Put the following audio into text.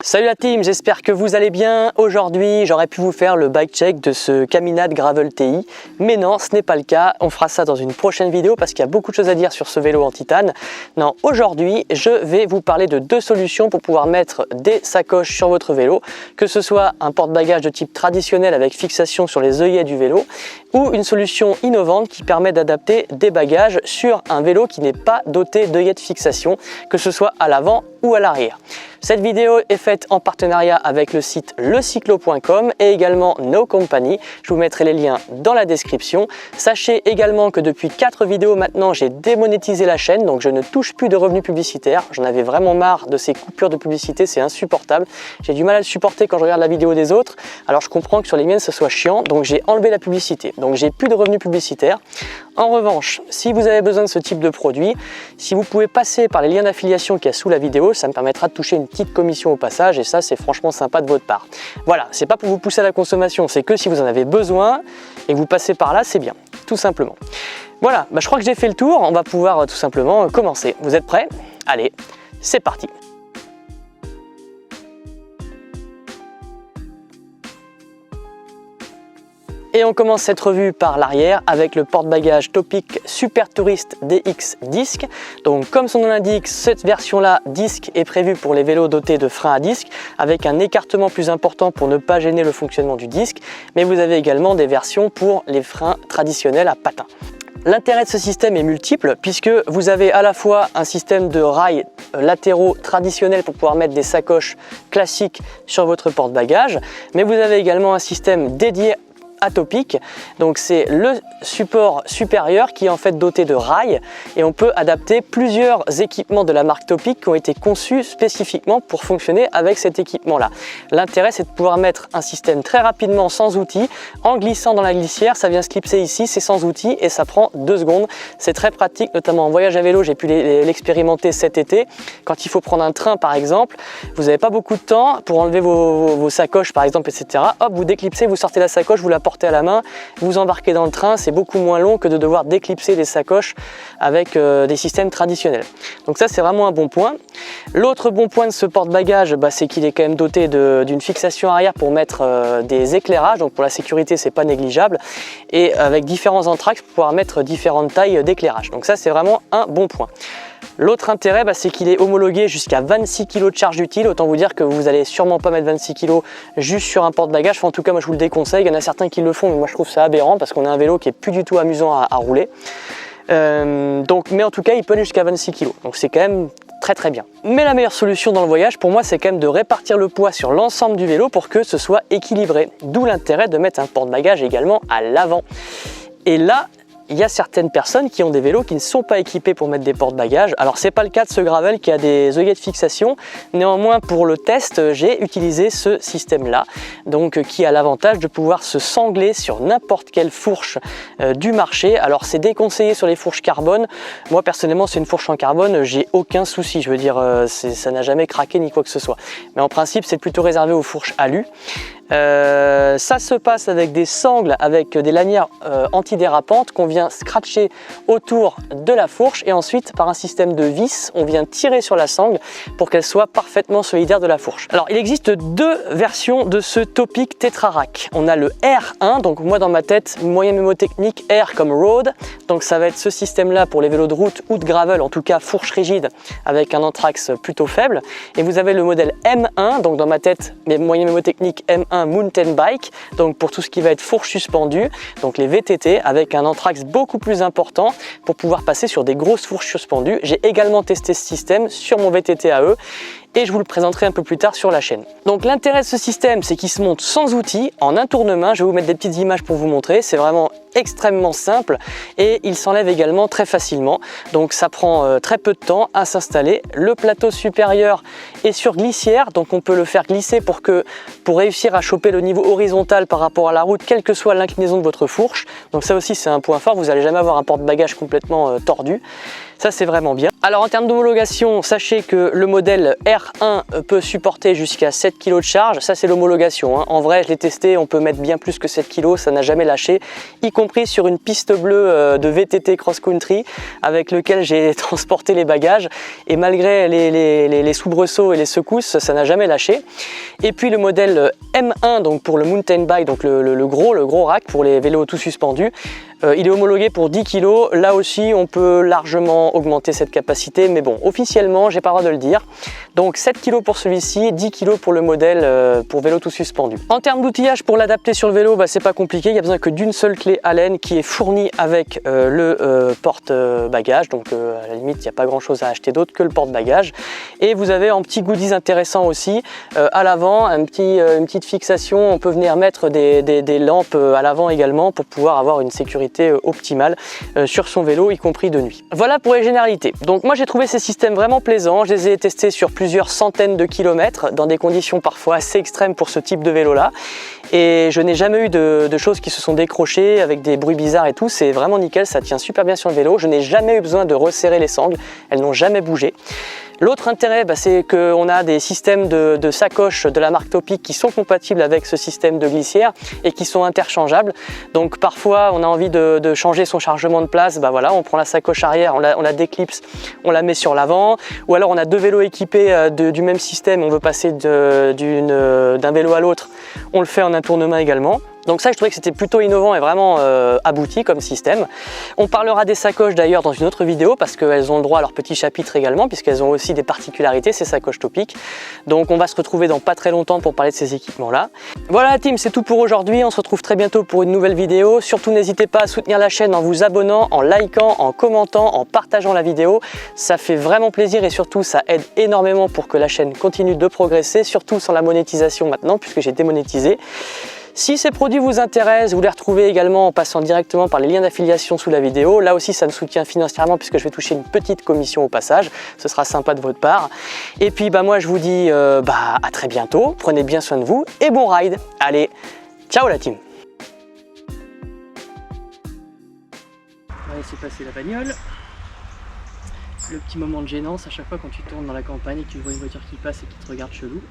Salut la team, j'espère que vous allez bien. Aujourd'hui, j'aurais pu vous faire le bike check de ce Caminade Gravel TI, mais non, ce n'est pas le cas. On fera ça dans une prochaine vidéo parce qu'il y a beaucoup de choses à dire sur ce vélo en titane. Non, aujourd'hui, je vais vous parler de deux solutions pour pouvoir mettre des sacoches sur votre vélo, que ce soit un porte-bagages de type traditionnel avec fixation sur les œillets du vélo ou une solution innovante qui permet d'adapter des bagages sur un vélo qui n'est pas doté d'œillets de fixation, que ce soit à l'avant ou à l'arrière. Cette vidéo est faite en partenariat avec le site lecyclo.com et également No Company. Je vous mettrai les liens dans la description. Sachez également que depuis 4 vidéos maintenant, j'ai démonétisé la chaîne, donc je ne touche plus de revenus publicitaires. J'en avais vraiment marre de ces coupures de publicité, c'est insupportable. J'ai du mal à le supporter quand je regarde la vidéo des autres. Alors je comprends que sur les miennes, ce soit chiant, donc j'ai enlevé la publicité. Donc j'ai plus de revenus publicitaires. En revanche, si vous avez besoin de ce type de produit, si vous pouvez passer par les liens d'affiliation qu'il y a sous la vidéo, ça me permettra de toucher une petite commission au passage et ça c'est franchement sympa de votre part. Voilà, c'est pas pour vous pousser à la consommation, c'est que si vous en avez besoin et que vous passez par là, c'est bien, tout simplement. Voilà, je crois que j'ai fait le tour, on va pouvoir tout simplement commencer. Vous êtes prêts? Allez, c'est parti! Et on commence cette revue par l'arrière avec le porte-bagages Topic Super Tourist DX Disc. Donc comme son nom l'indique, cette version-là disque est prévue pour les vélos dotés de freins à disque avec un écartement plus important pour ne pas gêner le fonctionnement du disque. Mais vous avez également des versions pour les freins traditionnels à patins. L'intérêt de ce système est multiple puisque vous avez à la fois un système de rails latéraux traditionnels pour pouvoir mettre des sacoches classiques sur votre porte-bagages, mais vous avez également un système dédié à Topic, donc c'est le support supérieur qui est en fait doté de rails et on peut adapter plusieurs équipements de la marque Topic qui ont été conçus spécifiquement pour fonctionner avec cet équipement là. L'intérêt c'est de pouvoir mettre un système très rapidement sans outils, en glissant dans la glissière, ça vient se clipser ici, c'est sans outils et ça prend 2 secondes. C'est très pratique, notamment en voyage à vélo, j'ai pu l'expérimenter cet été. Quand il faut prendre un train par exemple, vous n'avez pas beaucoup de temps pour enlever vos sacoches par exemple, etc. Hop, vous déclipsez, vous sortez la sacoche, vous la portez à la main, vous embarquez dans le train, c'est beaucoup moins long que de devoir déclipser des sacoches avec des systèmes traditionnels. Donc ça c'est vraiment un bon point. L'autre bon point de ce porte-bagages, c'est qu'il est quand même doté d'une fixation arrière pour mettre des éclairages, donc pour la sécurité c'est pas négligeable, et avec différents entraxes pour pouvoir mettre différentes tailles d'éclairage. Donc ça c'est vraiment un bon point. L'autre intérêt, c'est qu'il est homologué jusqu'à 26 kg de charge utile. Autant vous dire que vous allez sûrement pas mettre 26 kg juste sur un porte-bagages. Enfin, en tout cas, moi je vous le déconseille. Il y en a certains qui le font, mais moi je trouve ça aberrant parce qu'on a un vélo qui est plus du tout amusant à rouler. Mais en tout cas, il peut aller jusqu'à 26 kg. Donc c'est quand même très bien. Mais la meilleure solution dans le voyage, pour moi, c'est quand même de répartir le poids sur l'ensemble du vélo pour que ce soit équilibré. D'où l'intérêt de mettre un porte-bagages également à l'avant. Et là, il y a certaines personnes qui ont des vélos qui ne sont pas équipés pour mettre des porte-bagages. Alors c'est pas le cas de ce Gravel qui a des œillets de fixation. Néanmoins pour le test, j'ai utilisé ce système-là, donc qui a l'avantage de pouvoir se sangler sur n'importe quelle fourche du marché. Alors c'est déconseillé sur les fourches carbone. Moi personnellement c'est une fourche en carbone, j'ai aucun souci. Je veux dire, ça n'a jamais craqué ni quoi que ce soit. Mais en principe c'est plutôt réservé aux fourches alu. Ça se passe avec des sangles, avec des lanières antidérapantes qu'on vient scratcher autour de la fourche et ensuite par un système de vis on vient tirer sur la sangle pour qu'elle soit parfaitement solidaire de la fourche. Alors il existe 2 versions de ce Topic Tetra Rack. On a le R1, donc moi dans ma tête moyen mémotechnique R comme road, donc ça va être ce système là pour les vélos de route ou de gravel, en tout cas fourche rigide avec un anthrax plutôt faible, et vous avez le modèle M1, donc dans ma tête mes moyens mémotechniques M1 Mountain Bike, donc pour tout ce qui va être fourche suspendue, donc les VTT avec un anthrax beaucoup plus important pour pouvoir passer sur des grosses fourches suspendues. J'ai également testé ce système sur mon VTT AE et je vous le présenterai un peu plus tard sur la chaîne. Donc l'intérêt de ce système, c'est qu'il se monte sans outils, en un tournement. Je vais vous mettre des petites images pour vous montrer, c'est vraiment extrêmement simple et il s'enlève également très facilement, donc ça prend très peu de temps à s'installer. Le plateau supérieur est sur glissière, donc on peut le faire glisser pour réussir à choper le niveau horizontal par rapport à la route, quelle que soit l'inclinaison de votre fourche. Donc ça aussi c'est un point fort, vous n'allez jamais avoir un porte-bagages complètement tordu. Ça c'est vraiment bien. Alors en termes d'homologation, sachez que le modèle R1 peut supporter jusqu'à 7 kg de charge. Ça c'est l'homologation, hein. En vrai je l'ai testé, on peut mettre bien plus que 7 kg, ça n'a jamais lâché, y compris sur une piste bleue de VTT cross-country avec lequel j'ai transporté les bagages, et malgré les soubresauts et les secousses, ça n'a jamais lâché. Et puis le modèle M1, donc pour le mountain bike, donc le gros rack pour les vélos tout suspendus, il est homologué pour 10 kg. Là aussi on peut largement augmenter cette capacité, mais bon, officiellement j'ai pas le droit de le dire. Donc 7 kg pour celui-ci, 10 kg pour le modèle pour vélo tout suspendu. En termes d'outillage pour l'adapter sur le vélo, c'est pas compliqué, il n'y a besoin que d'une seule clé Allen qui est fournie avec le porte-bagages, donc à la limite il n'y a pas grand chose à acheter d'autre que le porte-bagages. Et vous avez un petit goodies intéressant aussi, à l'avant, une petite fixation, on peut venir mettre des lampes à l'avant également pour pouvoir avoir une sécurité optimale sur son vélo, y compris de nuit. Voilà pour les généralités. Donc moi j'ai trouvé ces systèmes vraiment plaisants, je les ai testés sur plusieurs centaines de kilomètres dans des conditions parfois assez extrêmes pour ce type de vélo là, et je n'ai jamais eu de choses qui se sont décrochées avec des bruits bizarres et tout. C'est vraiment nickel, ça tient super bien sur le vélo, je n'ai jamais eu besoin de resserrer les sangles, elles n'ont jamais bougé. L'autre intérêt, c'est qu'on a des systèmes de sacoches de la marque Topic qui sont compatibles avec ce système de glissière et qui sont interchangeables. Donc parfois on a envie de changer son chargement de place, voilà, on prend la sacoche arrière, on la déclipse, on la met sur l'avant. Ou alors on a deux vélos équipés du même système, on veut passer d'un vélo à l'autre, on le fait en un tournement également. Donc ça, je trouvais que c'était plutôt innovant et vraiment abouti comme système. On parlera des sacoches d'ailleurs dans une autre vidéo parce qu'elles ont le droit à leur petit chapitre également, puisqu'elles ont aussi des particularités, ces sacoches Topic. Donc on va se retrouver dans pas très longtemps pour parler de ces équipements-là. Voilà la team, c'est tout pour aujourd'hui. On se retrouve très bientôt pour une nouvelle vidéo. Surtout n'hésitez pas à soutenir la chaîne en vous abonnant, en likant, en commentant, en partageant la vidéo. Ça fait vraiment plaisir et surtout ça aide énormément pour que la chaîne continue de progresser, surtout sans la monétisation maintenant puisque j'ai démonétisé. Si ces produits vous intéressent, vous les retrouvez également en passant directement par les liens d'affiliation sous la vidéo. Là aussi, ça me soutient financièrement puisque je vais toucher une petite commission au passage. Ce sera sympa de votre part. Et puis, moi, je vous dis à très bientôt. Prenez bien soin de vous et bon ride. Allez, ciao la team. On va laisser passer la bagnole. Le petit moment de gênance à chaque fois quand tu tournes dans la campagne et que tu vois une voiture qui passe et qui te regarde chelou.